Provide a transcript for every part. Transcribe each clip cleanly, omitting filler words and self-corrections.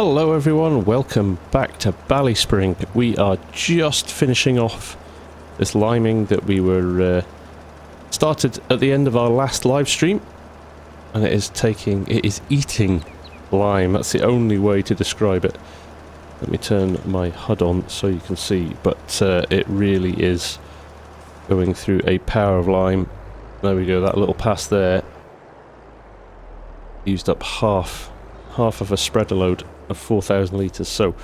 Hello everyone, welcome back to BallySpring. We are just finishing off this liming that we were started at the end of our last live stream, and it is eating lime. That's the only way to describe it. Let me turn my HUD on so you can see, but it really is going through a power of lime. There we go, that little pass there used up half of a spreader load of 4,000 litres, so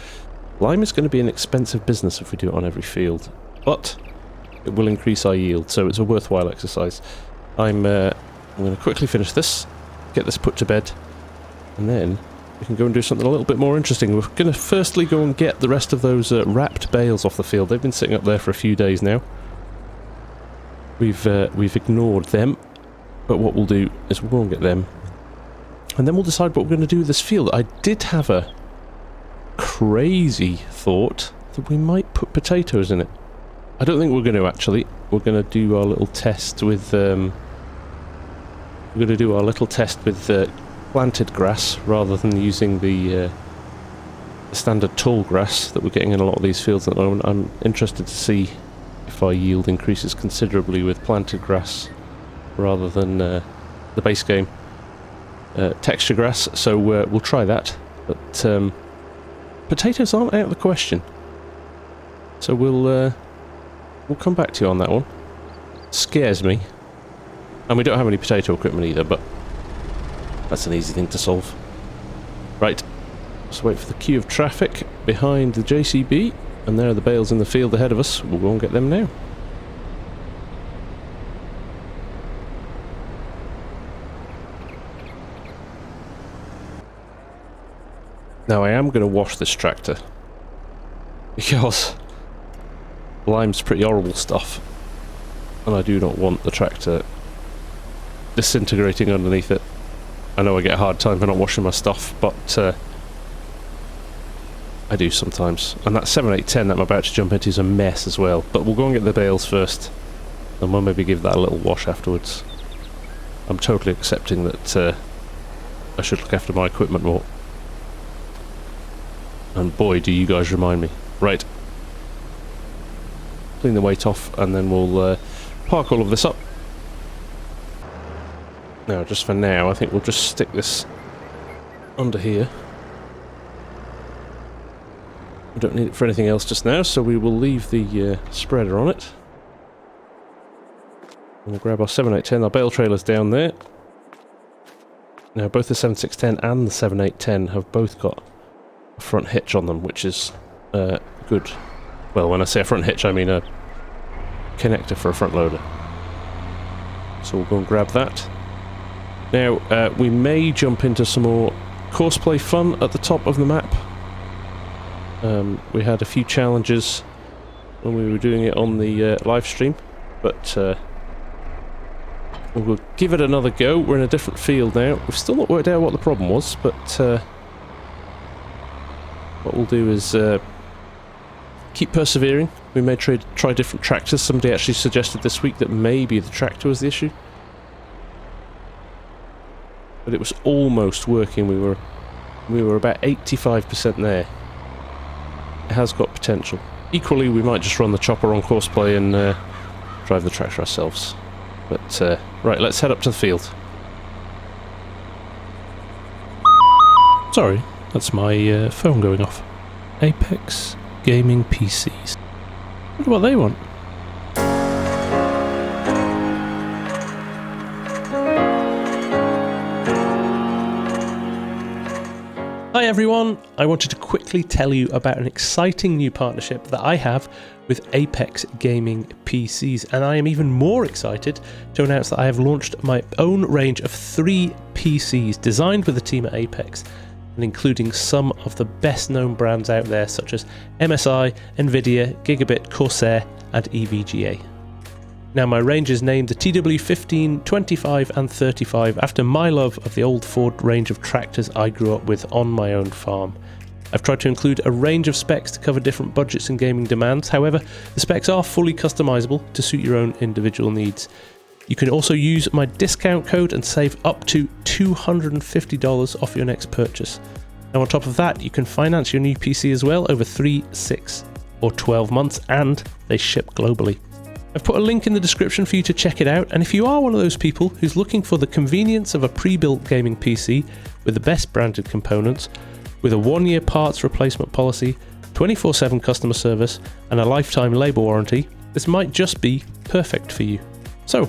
lime is going to be an expensive business if we do it on every field, but it will increase our yield, so it's a worthwhile exercise. I'm going to quickly finish this, get this put to bed, and then we can go and do something a little bit more interesting. We're going to firstly go and get the rest of those wrapped bales off the field. They've been sitting up there for a few days now. We've ignored them, but what we'll do is we'll go and get them, and then we'll decide what we're going to do with this field. I did have a crazy thought that we might put potatoes in it. I don't think we're going to actually. We're going to do our little test with planted grass rather than using the standard tall grass that we're getting in a lot of these fields at the moment. I'm interested to see if our yield increases considerably with planted grass rather than the base game texture grass, so we'll try that, but potatoes aren't out of the question, so we'll come back to you on that one. Scares me, and we don't have any potato equipment either, but that's an easy thing to solve. Right, let's wait for the queue of traffic behind the JCB, and there are the bales in the field ahead of us. We'll go and get them now. Now I am going to wash this tractor, because lime's pretty horrible stuff, and I do not want the tractor disintegrating underneath it. I know I get a hard time for not washing my stuff, but I do sometimes. And that 7810 that I'm about to jump into is a mess as well, but we'll go and get the bales first, and we'll maybe give that a little wash afterwards. I'm totally accepting that I should look after my equipment more. And boy, do you guys remind me. Right. Clean the weight off, and then we'll park all of this up. Now, just for now, I think we'll just stick this under here. We don't need it for anything else just now, so we will leave the spreader on it. We'll grab our 7810, our bale trailer's down there. Now, both the 7610 and the 7810 have both got a front hitch on them, which is good. Well, when I say a front hitch, I mean a connector for a front loader. So we'll go and grab that. Now, we may jump into some more Courseplay fun at the top of the map. We had a few challenges when we were doing it on the live stream, but we'll give it another go. We're in a different field now. We've still not worked out what the problem was, but what we'll do is keep persevering. We may try different tractors. Somebody actually suggested this week that maybe the tractor was the issue, but it was almost working. We were about 85% there. It has got potential. Equally, we might just run the chopper on Courseplay and drive the tractor ourselves. But right, let's head up to the field. Sorry, that's my phone going off. Apex Gaming PCs. Wonder what they want. Hi everyone, I wanted to quickly tell you about an exciting new partnership that I have with Apex Gaming PCs, and I am even more excited to announce that I have launched my own range of 3 PCs designed with the team at Apex, and including some of the best known brands out there such as MSI, Nvidia, Gigabit, Corsair and EVGA. Now my range is named the TW15, 25 and 35 after my love of the old Ford range of tractors I grew up with on my own farm. I've tried to include a range of specs to cover different budgets and gaming demands. However, the specs are fully customizable to suit your own individual needs. You can also use my discount code and save up to $250 off your next purchase. Now on top of that, you can finance your new PC as well over 3, 6 or 12 months, and they ship globally. I've put a link in the description for you to check it out, and if you are one of those people who's looking for the convenience of a pre-built gaming PC with the best branded components, with a 1-year parts replacement policy, 24/7 customer service and a lifetime labour warranty, this might just be perfect for you. So,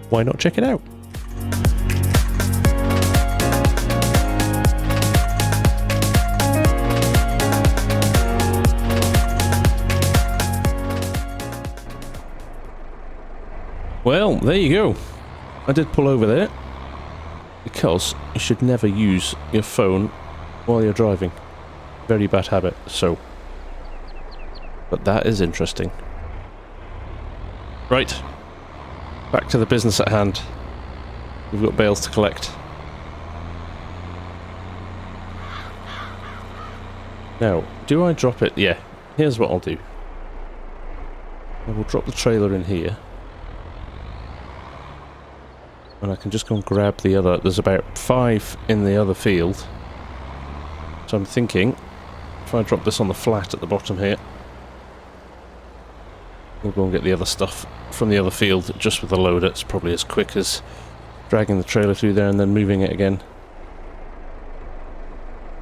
why not check it out? Well, there you go. I did pull over there because you should never use your phone while you're driving. Very bad habit, so. But that is interesting. Right. Back to the business at hand. We've got bales to collect. Now, do I drop it? Yeah. Here's what I'll do. I will drop the trailer in here. And I can just go and grab the other. There's about 5 in the other field. So I'm thinking, if I drop this on the flat at the bottom here, we'll go and get the other stuff from the other field just with the loader. It's probably as quick as dragging the trailer through there and then moving it again.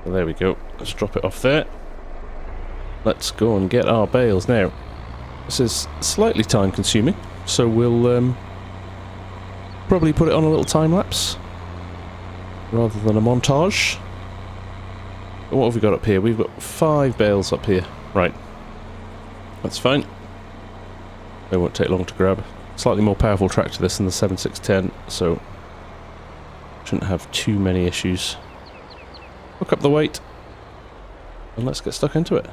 So there we go. Let's drop it off there. Let's go and get our bales now. This is slightly time consuming, so we'll probably put it on a little time lapse rather than a montage. But what have we got up here? We've got 5 bales up here. Right. That's fine. They won't take long to grab. Slightly more powerful tractor this than the 7610, so shouldn't have too many issues. Hook up the weight and let's get stuck into it.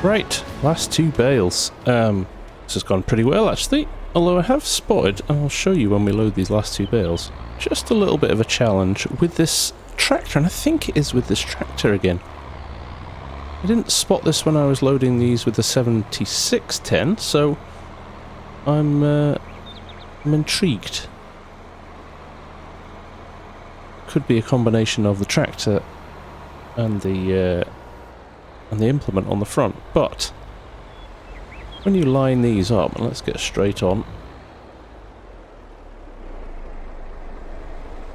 Right, last 2 bales. This has gone pretty well actually, although I have spotted, and I'll show you when we load these last 2 bales, just a little bit of a challenge with this tractor, and I think it is with this tractor again. I didn't spot this when I was loading these with the 7610, so I'm intrigued. Could be a combination of the tractor and the implement on the front, but when you line these up, and let's get straight on.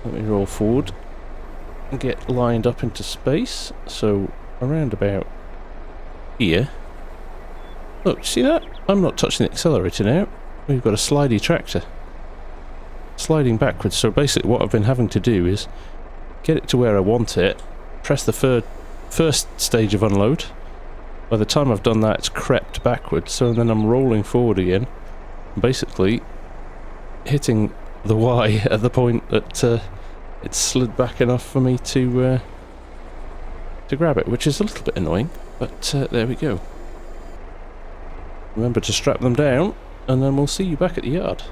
Let me roll forward and get lined up into space, so around about here. Look, see that? I'm not touching the accelerator now. We've got a slidey tractor. Sliding backwards, so basically what I've been having to do is get it to where I want it, press the first stage of unload. By the time I've done that, it's crept backwards, so then I'm rolling forward again, basically hitting the Y at the point that it's slid back enough for me to grab it, which is a little bit annoying, but there we go. Remember to strap them down, and then we'll see you back at the yard.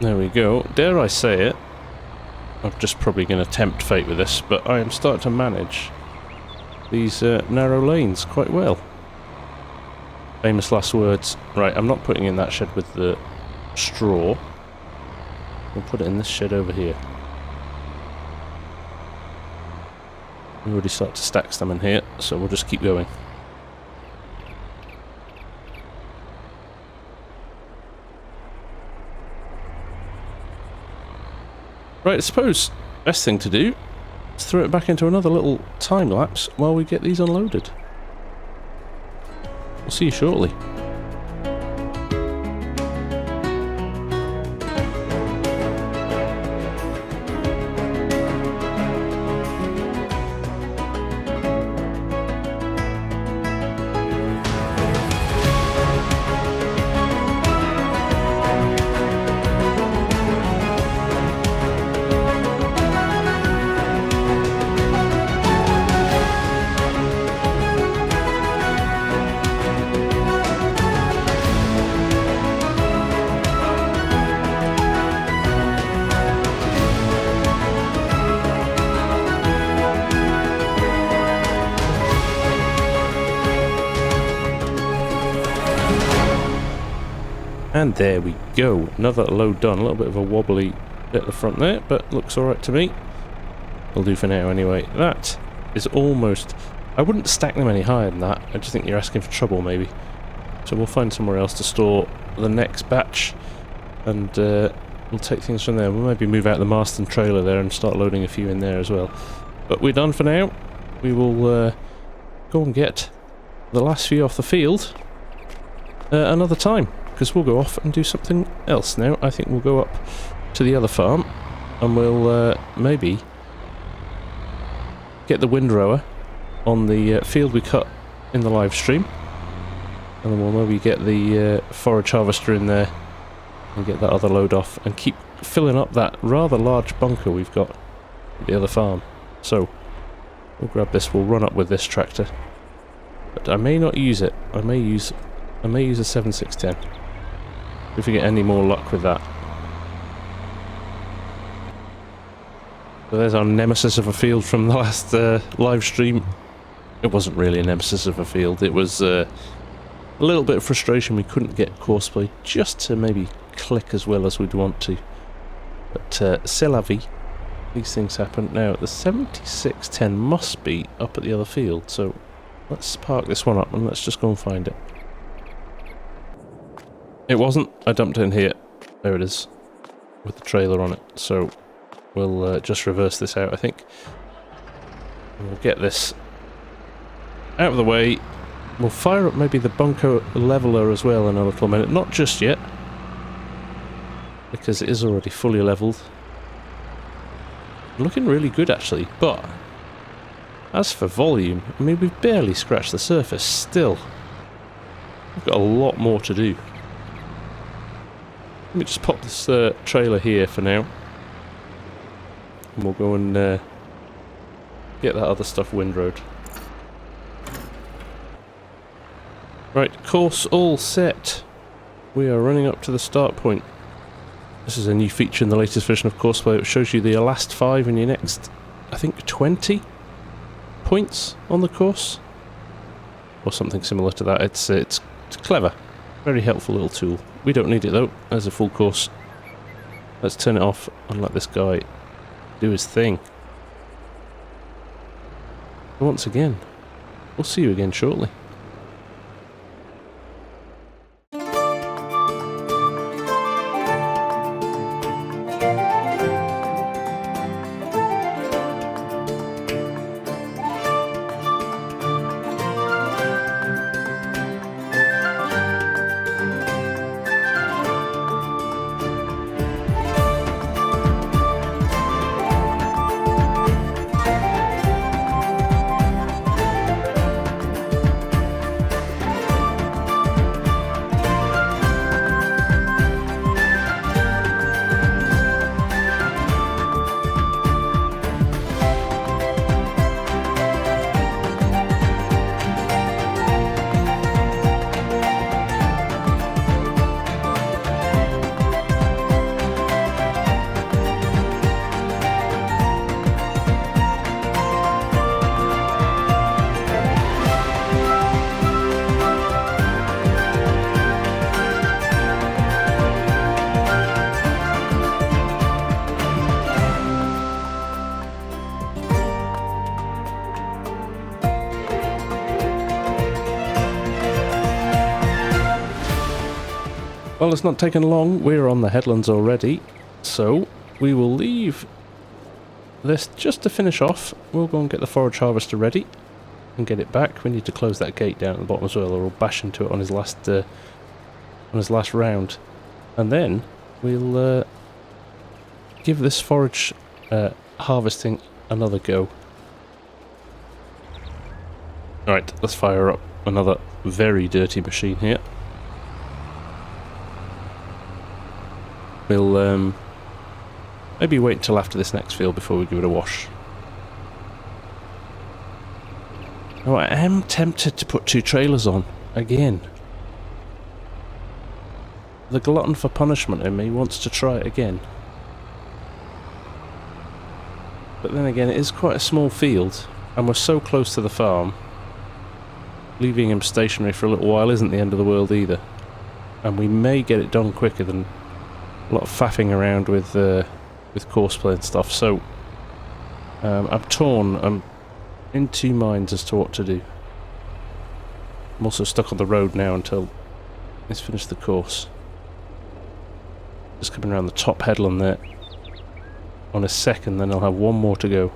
There we go. Dare I say it, I'm just probably going to tempt fate with this, but I am starting to manage these narrow lanes quite well. Famous last words. Right, I'm not putting in that shed with the straw. We'll put it in this shed over here. We already start to stack some in here, so we'll just keep going. Right, I suppose best thing to do is throw it back into another little time lapse while we get these unloaded. We'll see you shortly. And there we go, another load done. A little bit of a wobbly bit at the front there, but looks alright to me. Will do for now anyway. That is almost... I wouldn't stack them any higher than that. I just think you're asking for trouble maybe. So we'll find somewhere else to store the next batch. And we'll take things from there. We'll maybe move out the Marston trailer there and start loading a few in there as well. But we're done for now. We will go and get the last few off the field another time. Because we'll go off and do something else now. I think we'll go up to the other farm and we'll maybe get the windrower on the field we cut in the live stream, and then we'll maybe get the forage harvester in there and get that other load off and keep filling up that rather large bunker we've got at the other farm. So we'll grab this, we'll run up with this tractor, but I may not use it. I may use a 7610 if we get any more luck with that. So there's our nemesis of a field from the last live stream. It wasn't really a nemesis of a field, it was a little bit of frustration we couldn't get Courseplay just to maybe click as well as we'd want to. But c'est la vie, these things happen. Now the 7610 must be up at the other field, so let's park this one up and let's just go and find it. It wasn't. I dumped it in here. There it is, with the trailer on it. So we'll just reverse this out, I think. And we'll get this out of the way. We'll fire up maybe the bunker leveler as well in a little minute. Not just yet, because it is already fully leveled. Looking really good actually, but as for volume, I mean, we've barely scratched the surface still. We've got a lot more to do. Let me just pop this trailer here for now. And we'll go and get that other stuff windrowed. Right, course all set. We are running up to the start point. This is a new feature in the latest version of Courseplay. It shows you the last 5 in your next, I think, 20 points on the course. Or something similar to that. It's clever. Very helpful little tool. We don't need it though, as a full course. Let's turn it off and let this guy do his thing. Once again, we'll see you again shortly. Well, it's not taken long. We're on the headlands already. So, we will leave this just to finish off. We'll go and get the forage harvester ready and get it back. We need to close that gate down at the bottom as well, or we'll bash into it on his last round. And then we'll give this forage harvesting another go. Alright, let's fire up another very dirty machine here. We'll maybe wait until after this next field before we give it a wash. Now, I am tempted to put 2 trailers on again. The glutton for punishment in me wants to try it again. But then again, it is quite a small field, and we're so close to the farm. Leaving him stationary for a little while isn't the end of the world either. And we may get it done quicker than a lot of faffing around with Courseplay and stuff. So I'm torn. I'm in 2 minds as to what to do. I'm also stuck on the road now until he's finished the course. Just coming around the top headland there on a second, then I'll have 1 more to go.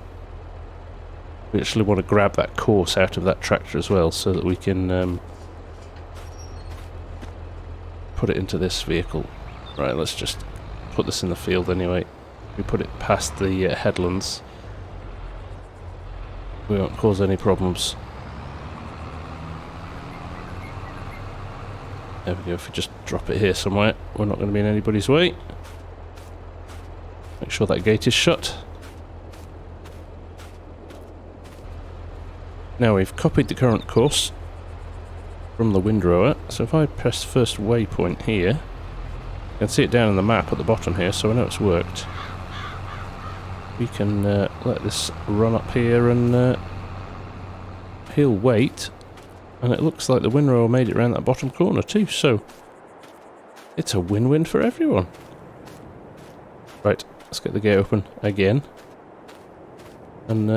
We actually want to grab that course out of that tractor as well, so that we can put it into this vehicle. Right, let's just put this in the field anyway. We put it past the headlands. We won't cause any problems. There we go, if we just drop it here somewhere, we're not going to be in anybody's way. Make sure that gate is shut. Now we've copied the current course from the Windrower, so if I press first waypoint here, you can see it down on the map at the bottom here, so I know it's worked. We can let this run up here and he'll wait, and it looks like the Windrower made it around that bottom corner too, so it's a win-win for everyone. Right, let's get the gate open again, and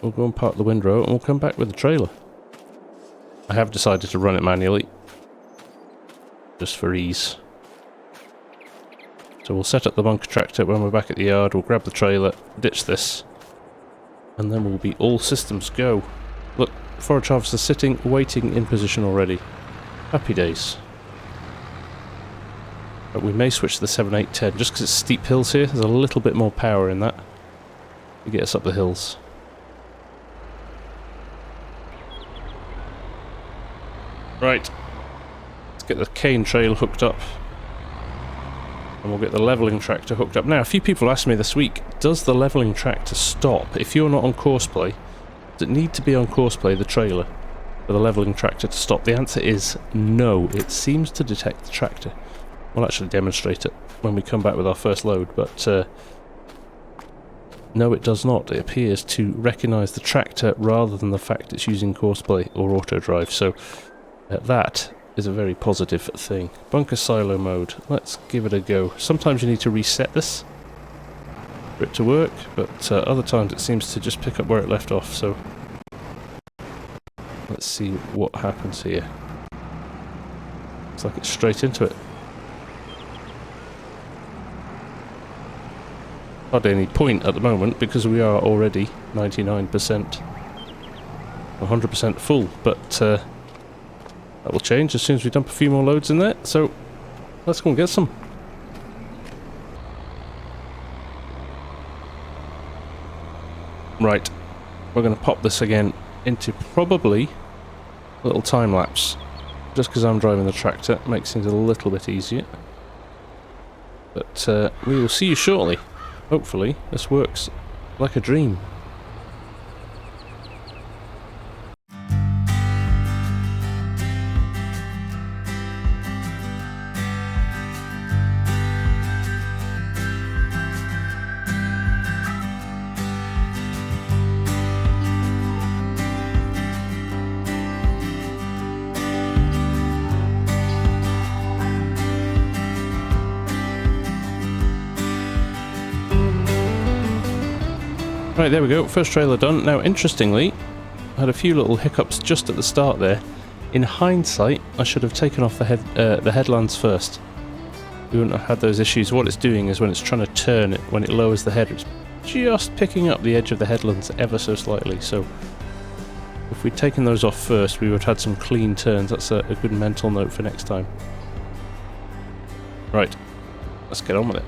we'll go and park the Windrow and we'll come back with the trailer. I have decided to run it manually, just for ease. So we'll set up the bunker tractor when we're back at the yard, we'll grab the trailer, ditch this, and then we'll be all systems go. Look, forage harvester sitting, waiting in position already. Happy days. But we may switch to the 7, 8, 10, just because it's steep hills here, there's a little bit more power in that to get us up the hills. Right, let's get the Kane trail hooked up, and we'll get the levelling tractor hooked up. Now, a few people asked me this week, does the levelling tractor stop if you're not on Courseplay? Does it need to be on Courseplay, the trailer, for the levelling tractor to stop? The answer is no. It seems to detect the tractor. We'll actually demonstrate it when we come back with our first load, but no, it does not. It appears to recognise the tractor rather than the fact it's using Courseplay or auto drive, so that is a very positive thing. Bunker silo mode, let's give it a go. Sometimes you need to reset this for it to work, but other times it seems to just pick up where it left off, so let's see what happens here. Looks like it's straight into it. Hardly any point at the moment because we are already 99%, 100% full, but that will change as soon as we dump a few more loads in there, so let's go and get some. Right, we're going to pop this again into probably a little time lapse, just because I'm driving the tractor, makes things a little bit easier. But we will see you shortly. Hopefully this works like a dream. Right, there we go, first trailer done. Now, interestingly, I had a few little hiccups just at the start there. In hindsight, I should have taken off the headlands first. we wouldn't have had those issues. What it's doing is when it's trying to turn it, when it lowers the header, it's just picking up the edge of the headlands ever so slightly. So if we'd taken those off first, we would have had some clean turns. That's a good mental note for next time. Right, let's get on with it.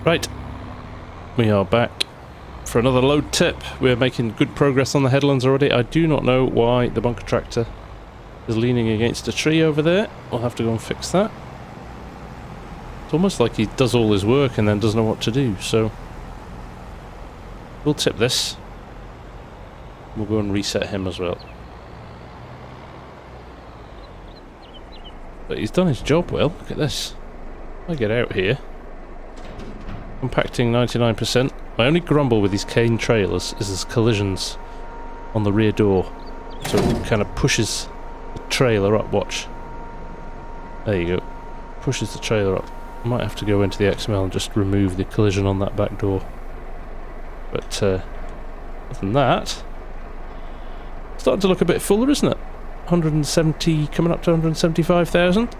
Right, we are back for another load tip. We're making good progress on the headlands already. I do not know why the bunker tractor is leaning against a tree over there. We'll have to go and fix that. It's almost like he does all his work and then doesn't know what to do, so we'll tip this. We'll go and reset him as well. But he's done his job well. Look at this. I get out here. Compacting 99%. My only grumble with these Kane trailers is there's collisions on the rear door. So it kind of pushes the trailer up, watch. There you go. Pushes the trailer up. I might have to go into the XML and just remove the collision on that back door. But other than that, it's starting to look a bit fuller, isn't it? 170, coming up to 175,000.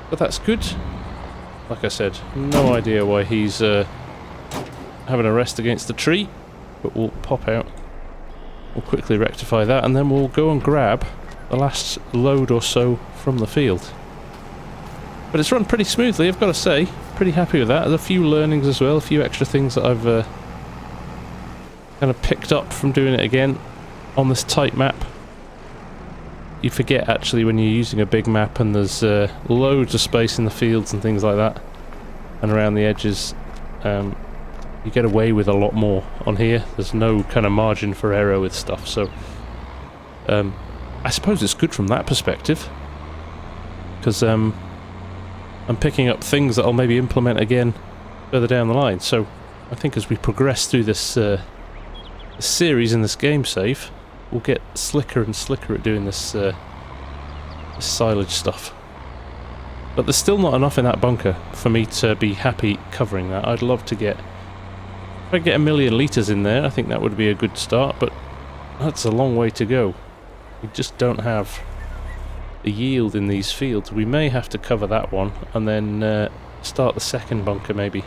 But that's good. Like I said, no idea why he's having a rest against the tree, but we'll pop out. We'll quickly rectify that, and then we'll go and grab the last load or so from the field. But it's run pretty smoothly, I've got to say. Pretty happy with that. There's a few learnings as well, a few extra things that I've kind of picked up from doing it again on this tight map. You forget actually when you're using a big map and there's loads of space in the fields and things like that, and around the edges, you get away with a lot more. On here there's no kind of margin for error with stuff, so I suppose it's good from that perspective, because I'm picking up things that I'll maybe implement again further down the line. So I think as we progress through this series in this game save, we'll get slicker and slicker at doing this silage stuff. But there's still not enough in that bunker for me to be happy covering that. I'd love to get... If I get 1 million litres in there, I think that would be a good start, but that's a long way to go. We just don't have the yield in these fields. We may have to cover that one and then start the second bunker maybe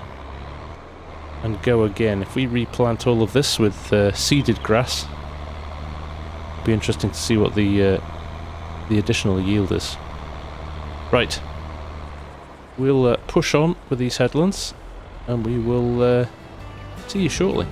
and go again. If we replant all of this with seeded grass, be interesting to see what the additional yield is. Right, we'll push on with these headlands, and we will see you shortly.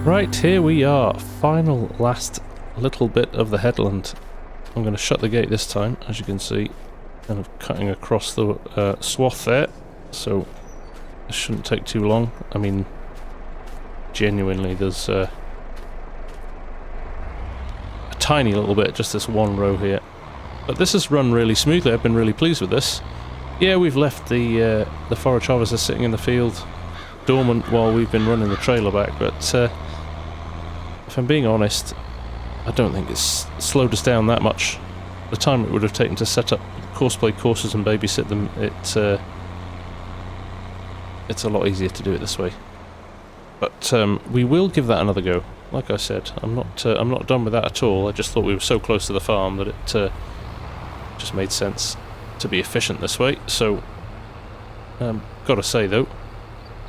Right, here we are. Final, last little bit of the headland. I'm going to shut the gate this time, as you can see. Kind of cutting across the swath there. So, this shouldn't take too long. I mean, genuinely, there's a tiny little bit, just this one row here. But this has run really smoothly. I've been really pleased with this. Yeah, we've left the forage harvester sitting in the field dormant while we've been running the trailer back, but if I'm being honest, I don't think it's slowed us down that much. The time it would have taken to set up Courseplay courses and babysit them, it's a lot easier to do it this way. But we will give that another go. Like I said, I'm not done with that at all. I just thought we were so close to the farm that it just made sense to be efficient this way. So, gotta say though,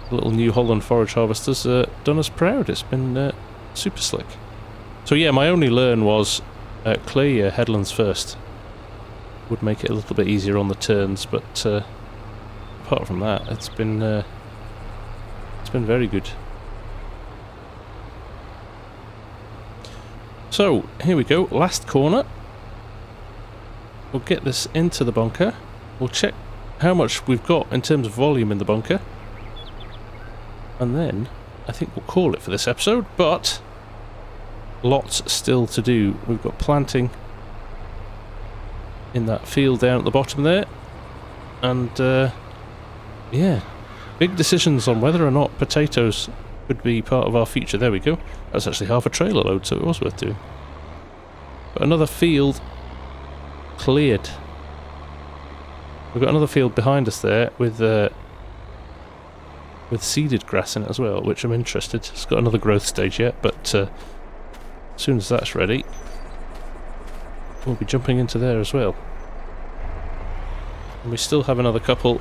the little new Haulin forage harvester's done us proud. It's been super slick. So yeah, my only learn was clear your headlands first. Would make it a little bit easier on the turns, but apart from that, it's been very good. So here we go, last corner. We'll get this into the bunker. We'll check how much we've got in terms of volume in the bunker. And then, I think we'll call it for this episode, but lots still to do. We've got planting in that field down at the bottom there. And, yeah, big decisions on whether or not potatoes could be part of our future. There we go. That's actually half a trailer load, so it was worth doing. But another field cleared. We've got another field behind us there with seeded grass in it as well, which I'm interested. It's got another growth stage yet, but as soon as that's ready, we'll be jumping into there as well. And we still have another couple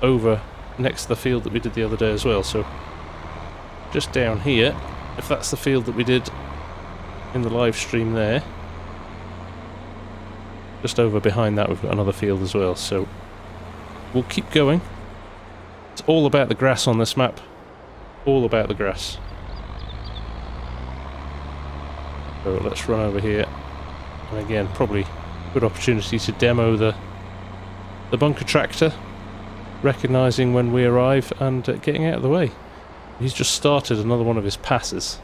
over next to the field that we did the other day as well, so just down here, if that's the field that we did in the live stream there, just over behind that we've got another field as well, so we'll keep going. It's all about the grass on this map. All about the grass. So let's run over here. And again, probably a good opportunity to demo the bunker tractor, recognising when we arrive and getting out of the way. He's just started another one of his passes.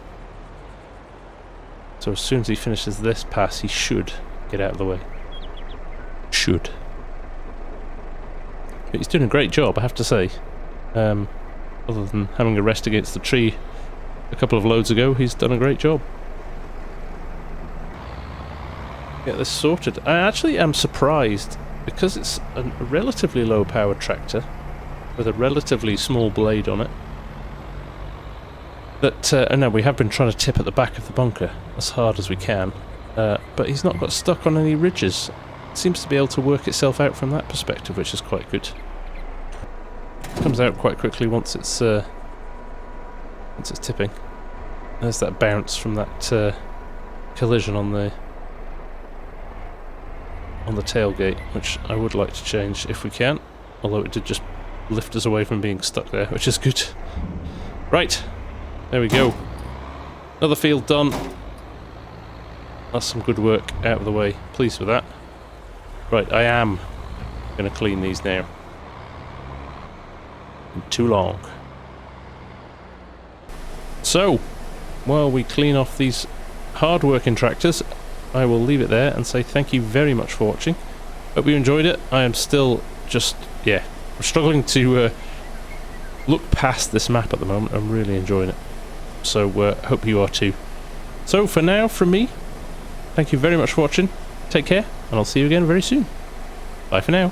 So as soon as he finishes this pass, he should get out of the way. Should. But he's doing a great job, I have to say. Other than having a rest against the tree a couple of loads ago, he's done a great job. Get this sorted. I actually am surprised, because it's a relatively low powered tractor with a relatively small blade on it, that, and now we have been trying to tip at the back of the bunker as hard as we can, but he's not got stuck on any ridges. It seems to be able to work itself out from that perspective, which is quite good. Comes out quite quickly once it's tipping. There's that bounce from that collision on the tailgate, which I would like to change if we can, although it did just lift us away from being stuck there, which is good. Right, there we go. Another field done. That's some good work out of the way. Pleased with that. Right, I am going to clean these now. Too long. So, while we clean off these hard-working tractors, I will leave it there and say thank you very much for watching. Hope you enjoyed it. I am still just, yeah, I'm struggling to look past this map at the moment. I'm really enjoying it. So, hope you are too. So, for now, from me, thank you very much for watching. Take care, and I'll see you again very soon. Bye for now.